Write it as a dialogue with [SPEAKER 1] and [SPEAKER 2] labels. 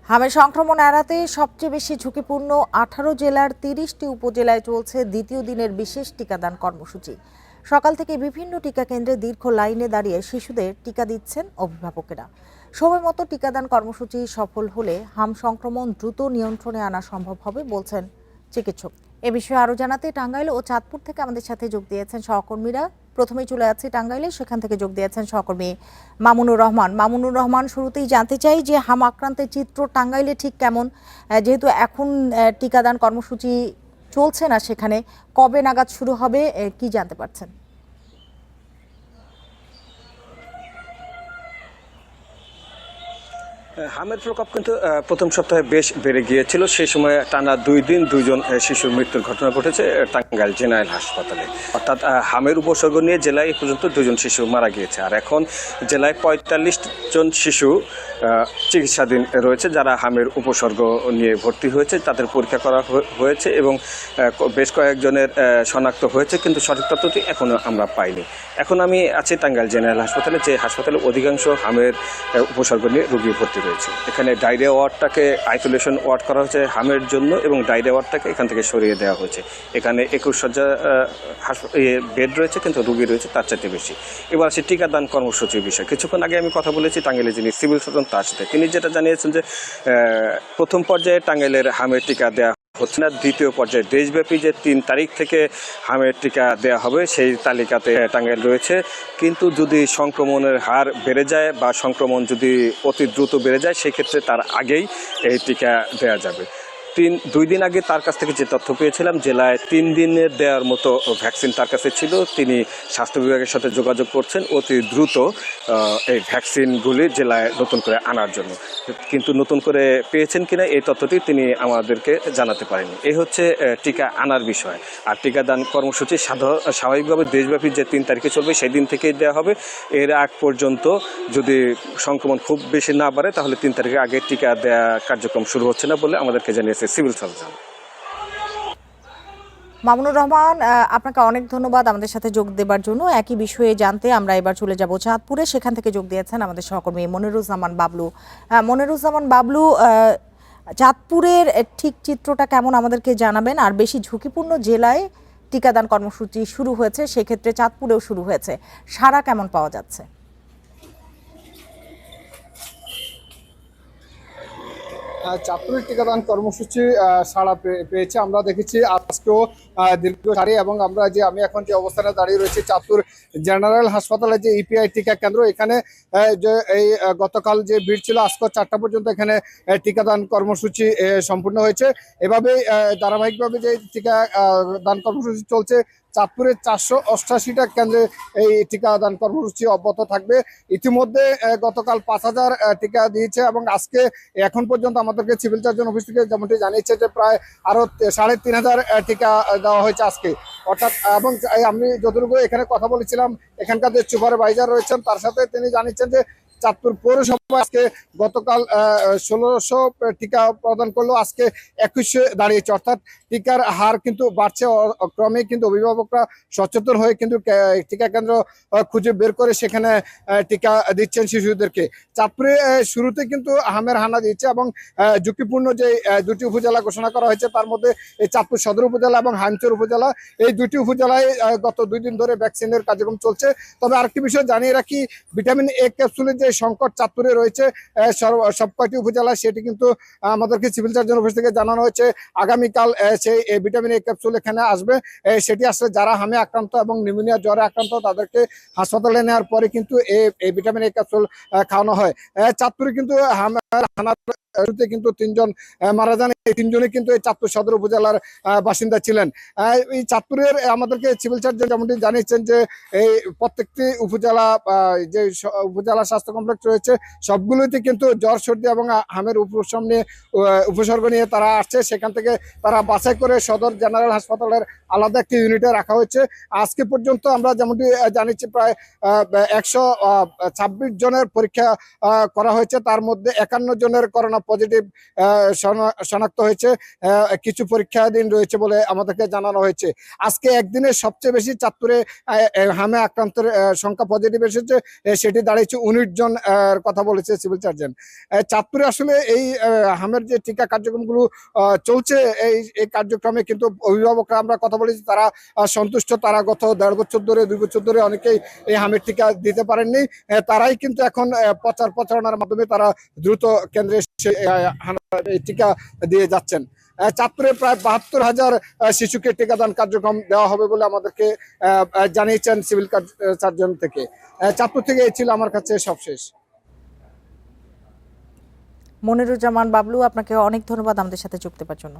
[SPEAKER 1] হামের সংক্রমণ এড়াতে সবচেয়ে বেশি ঝুঁকিপূর্ণ 18 জেলার 30টি উপজেলায় চলছে দ্বিতীয় দিনের বিশেষ টিকাদান কর্মসূচি। সকাল থেকে বিভিন্ন টিকা কেন্দ্রে দীর্ঘ লাইনে দাঁড়িয়ে শিশুদের টিকা দিচ্ছেন অভিভাবকেরা। সময়মতো টিকাদান কর্মসূচি সফল হলে হাম সংক্রমণ দ্রুত নিয়ন্ত্রণে আনা সম্ভব হবে বলছেন চিকিৎসক। এ বিষয়ে আরো জানাতে টাঙ্গাইল ও চাঁদপুর থেকে আমাদের সাথে যোগ দিয়েছেন সহকর্মীরা। প্রথমেই চলে যাচ্ছি টাঙ্গাইলে, সেখান থেকে যোগ দিয়েছেন সহকর্মী মামুনুর রহমান। মামুনুর রহমান, শুরুতেই জানতে চাই যে হাম আক্রান্তের চিত্র টাঙ্গাইলে ঠিক কেমন, যেহেতু এখন টিকাদান কর্মসূচি চলছে না, সেখানে কবে নাগাদ শুরু হবে, কি জানতে পারছেন?
[SPEAKER 2] হামের প্রকোপ কিন্তু প্রথম সপ্তাহে বেশ বেড়ে গিয়েছিল। সেই সময় টানা 2 দিন 2 জন শিশুর মৃত্যুর ঘটনা ঘটেছে টাঙ্গাইল জেনারেল হাসপাতালে। অর্থাৎ হামের উপসর্গ নিয়ে জেলায় এ পর্যন্ত 2 জন শিশু মারা গিয়েছে। আর এখন জেলায় 45 জন শিশু চিকিৎসাধীন রয়েছে, যারা হামের উপসর্গ নিয়ে ভর্তি হয়েছে। তাদের পরীক্ষা করা হয়েছে এবং বেশ কয়েকজনের শনাক্ত হয়েছে, কিন্তু সঠিক তথ্যটি এখনও আমরা পাইনি। এখন আমি আছি টাঙ্গাইল জেনারেল হাসপাতালে, যে হাসপাতালে অধিকাংশ হামের উপসর্গ নিয়ে রোগী ভর্তি রয়েছে। এখানে ডায়রিয়া ওয়ার্ডটাকে আইসোলেশন ওয়ার্ড করা হয়েছে হামের জন্য, এবং ডায়রিয়া ওয়ার্ডটাকে এখান থেকে সরিয়ে দেওয়া হয়েছে। এখানে 21 শয্যা বেড রয়েছে, কিন্তু রোগী রয়েছে তার চাইতে বেশি। এবার আসি টিকাদান কর্মসূচির বিষয়। কিছুক্ষণ আগে আমি কথা বলেছি টাঙ্গাইলে যিনি সিভিল সার্জন তার সাথে। তিনি যেটা জানিয়েছেন যে প্রথম পর্যায়ে টাঙ্গাইলের হামের টিকা দেওয়া হচ্ছে না, দ্বিতীয় পর্যায়ে দেশব্যাপী যে 3 তারিখ থেকে হামের টিকা দেওয়া হবে সেই তালিকাতে টাঙ্গাইল রয়েছে। কিন্তু যদি সংক্রমণের হার বেড়ে যায় বা সংক্রমণ যদি অতি দ্রুত বেড়ে যায়, সেক্ষেত্রে তার আগেই এই টিকা দেওয়া যাবে। 2 দিন আগে তার কাছ থেকে যে তথ্য পেয়েছিলাম, জেলায় 3 দিনের দেওয়ার মতো ভ্যাকসিন তার কাছে ছিল। তিনি স্বাস্থ্য বিভাগের সাথে যোগাযোগ করছেন অতি দ্রুত এই ভ্যাকসিনগুলি জেলায় নতুন করে আনার জন্য। কিন্তু নতুন করে পেয়েছেন কিনা এই তথ্যটি তিনি আমাদেরকে জানাতে পারেননি। এই হচ্ছে টিকা আনার বিষয়। আর টিকাদান কর্মসূচি স্বাভাবিকভাবে দেশব্যাপী যে 3 তারিখে চলবে সেই দিন থেকেই দেওয়া হবে। এর আগ পর্যন্ত যদি সংক্রমণ খুব বেশি না বাড়ে, তাহলে 3 তারিখের আগে টিকা দেওয়া কার্যক্রম শুরু হচ্ছে না বলে আমাদেরকে জানিয়েছে সিভিল সার্জন।
[SPEAKER 1] মামুনুর রহমান, আপনাকে অনেক ধন্যবাদ আমাদের সাথে যোগ দেবার জন্য। একই বিষয়ে জানতে আমরা এবার চলে যাব চাঁদপুরে, সেখান থেকে যোগ দিয়েছেন আমাদের সহকর্মী মনিরুজ্জামান বাবলু। মনিরুজ্জামান বাবলু, চাঁদপুরের ঠিক চিত্রটা কেমন আমাদেরকে জানাবেন। আর বেশি ঝুঁকিপূর্ণ জেলায় টিকাদান কর্মসূচি শুরু হয়েছে, সেক্ষেত্রে চাঁদপুরেও শুরু হয়েছে, সাড়া কেমন পাওয়া যাচ্ছে?
[SPEAKER 3] চাঁদপুরের টিকাদান কর্মসূচি সাড়া পেয়েছে। আমরা দেখেছি আজকেও দীর্ঘ সারি, এবং আমি এখন যে অবস্থানে দাঁড়িয়ে রয়েছি চাঁদপুর জেনারেল হাসপাতালে যে ইপিআই টিকা কেন্দ্র, এখানে যে এই গতকাল যে ভিড় ছিল, আজকে 4টা পর্যন্ত এখানে টিকাদান কর্মসূচি সম্পূর্ণ হয়েছে। এভাবেই ধারাবাহিকভাবে যে টিকা দান কর্মসূচি চলছে, চাঁদপুরের 488টা কেন্দ্রে এই টিকাদান কর্মসূচি অব্যাহত থাকবে। ইতিমধ্যে গতকাল 5000 টিকা দিয়েছে, এবং আজকে এখন পর্যন্ত আমাদেরকে সিভিল সার্জন অফিস থেকে যেমনটি জানিয়েছে যে প্রায় আরো 3500 টিকা দেওয়া হয়েছে আজকে। অর্থাৎ এবং আমি যতটুকু এখানে কথা বলেছিলাম, এখানকার যে সুপারভাইজার রয়েছেন তার সাথে তিনি জানিয়েছেন যে চাঁদপুর পৌরসভা আজকে গতকাল 1600 টিকা প্রদান করলো, আজকে 2100 দাঁড়িয়েছে। অর্থাৎ টিকার হার কিন্তু বাড়ছে ক্রমে, কিন্তু অভিভাবকরা সচেতন হয়ে কিন্তু টিকা কেন্দ্র খুঁজে বের করে সেখানে টিকা দিচ্ছেন শিশুদেরকে। চাঁদপুরে শুরুতে কিন্তু হামের হানা দিচ্ছে, এবং ঝুঁকিপূর্ণ যে 2টি উপজেলা ঘোষণা করা হয়েছে তার মধ্যে এই চাঁদপুর সদর উপজেলা এবং হাইমচর উপজেলা, এই 2টি উপজেলায় গত 2 দিন ধরে ভ্যাকসিনের কার্যক্রম চলছে। তবে আরেকটি বিষয় জানিয়ে রাখি, ভিটামিন এ ক্যাপসুলের যে সংকট চাঁদপুরে রয়েছে সব কয়টি উপজেলায়, সেটি কিন্তু আমাদেরকে সিভিল সার্জন অফিস থেকে জানানো হয়েছে। আগামীকাল সেই ভিটামিন এ ক্যাপসুল এখানে আসবে। সেটি আসলে যারা হামে আক্রান্ত এবং নিউমোনিয়া জ্বরে আক্রান্ত তাদেরকে হাসপাতালে নেওয়ার পরে কিন্তু এই ভিটামিন এ ক্যাপসুল খাওয়ানো হয়। চাঁদপুরে কিন্তু কিন্তু 3 জন মারা যান। এই 3 জনই কিন্তু এই চাঁদপুর সদর উপজেলার বাসিন্দা ছিলেন। এই চাঁদপুরের আমাদেরকে সিভিল সার্জন যেমনটি জানিয়েছেন যে এই প্রত্যেকটি উপজেলা যে উপজেলা স্বাস্থ্য কমপ্লেক্স রয়েছে সবগুলোতে কিন্তু জ্বর সর্দি এবং হামের উপসর্গ নিয়ে তারা আসছে। সেখান থেকে তারা বাছাই করে সদর জেনারেল হাসপাতালের আলাদা একটি ইউনিটে রাখা হয়েছে। আজকে পর্যন্ত আমরা যেমনটি জানিয়েছি প্রায় 126 জনের পরীক্ষা করা হয়েছে, তার মধ্যে 51 জনের করোনা পজিটিভ শনাক্ত হয়েছে। কিছু পরীক্ষাধীন রয়েছে বলে আমাদেরকে জানানো হয়েছে। আজকে একদিনে সবচেয়ে বেশি চাঁদপুরে হামে আক্রান্তের সংখ্যা পজিটিভ এসেছে, সেটি দাঁড়িয়েছে 19 জন কথা বলেছে সিভিল সার্জন। চাঁদপুরে আসলে এই হামের যে টিকা কার্যক্রমগুলো চলছে, এই কার্যক্রমে কিন্তু অভিভাবকরা আমরা কথা বলেছি, তারা সন্তুষ্ট। তারা গত 1.5 বছর ধরে 2 বছর ধরে অনেকেই এই হামের টিকা দিতে পারেননি। তারাই কিন্তু এখন প্রচারণার মাধ্যমে তারা দ্রুত কেন্দ্রে এই টিকা দিয়ে যাচ্ছেন। চাঁদপুরে প্রায় 72,000 শিশুকে টিকাদান কার্যক্রম দেওয়া হবে বলে আমাদেরকে জানিয়েছেন সিভিল সার্জন থেকে। চাঁদপুর থেকে এই ছিল আমার কাছে সবশেষ।
[SPEAKER 1] মনিরুজ্জামান বাবলু, আপনাকে অনেক ধন্যবাদ আমাদের সাথে যুক্ত হওয়ার জন্য।